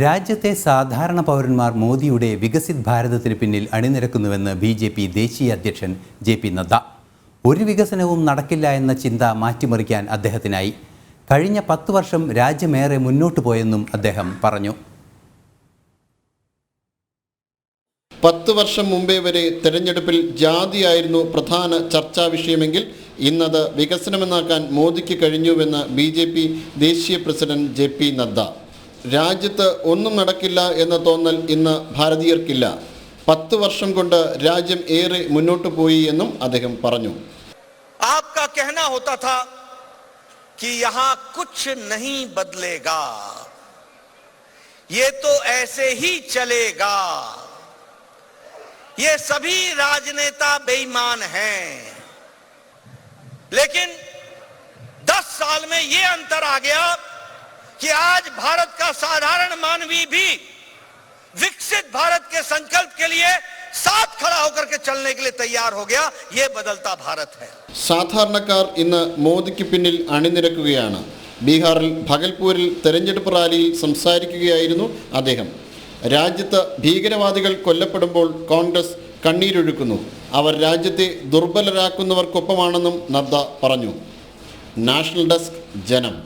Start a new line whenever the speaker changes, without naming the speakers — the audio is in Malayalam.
രാജ്യത്തെ സാധാരണ പൗരന്മാർ മോദിയുടെ വികസിത് ഭാരതത്തിന് പിന്നിൽ അണിനിരക്കുന്നുവെന്ന് ബി.ജെ.പി. ദേശീയ അധ്യക്ഷൻ ജെ.പി. നദ്ദ. ഒരു വികസനവും നടക്കില്ല എന്ന ചിന്ത മാറ്റിമറിക്കാൻ അദ്ദേഹത്തിനായി. കഴിഞ്ഞ 10 വർഷം രാജ്യമേറെ മുന്നോട്ട് പോയെന്നും അദ്ദേഹം പറഞ്ഞു.
10 വർഷം മുമ്പേ വരെ തെരഞ്ഞെടുപ്പിൽ ജാതിയായിരുന്നു പ്രധാന ചർച്ചാ വിഷയമെങ്കിൽ ഇന്നത് വികസനമെന്നാക്കാൻ മോദിക്ക് കഴിഞ്ഞുവെന്ന് ബി.ജെ.പി. ദേശീയ പ്രസിഡന്റ് ജെ.പി. നദ്ദ. രാജ്യത്ത് ഒന്നും നടക്കില്ല എന്ന തോന്നൽ ഇന്ന് ഭാരതീയർക്കില്ല. 10 വർഷം കൊണ്ട് രാജ്യം ഏറെ മുന്നോട്ട് പോയി എന്നും അദ്ദേഹം പറഞ്ഞു.
आपका कहना होता था कि यहां कुछ नहीं बदलेगा, ये तो ऐसे ही चलेगा, ये सभी राजनेता बेईमान हैं. लेकिन 10 साल में ये अंतर आ गया कि आज भारत का साधारण मानवी भी विकसित भारत के संकल्प के लिए साथ खड़ा होकर के चलने के लिए तैयार हो गया. ये बदलता भारत है.
സാധാരണക്കാർ ഇന്ന് മോദിക്ക് പിന്നിൽ അണിനിരക്കുകയാണ്. ബീഹാറിൽ ഭഗൽപൂരിൽ തെരഞ്ഞെടുപ്പ് റാലിയിൽ സംസാരിക്കുകയായിരുന്നു അദ്ദേഹം. രാജ്യത്ത് ഭീകരവാദികൾ കൊല്ലപ്പെടുമ്പോൾ കോൺഗ്രസ് കണ്ണീരൊഴുക്കുന്നു. അവർ രാജ്യത്തെ ദുർബലരാക്കുന്നവർക്കൊപ്പമാണെന്നും നദ്ദ പറഞ്ഞു. നാഷണൽ ഡെസ്ക് ജനം.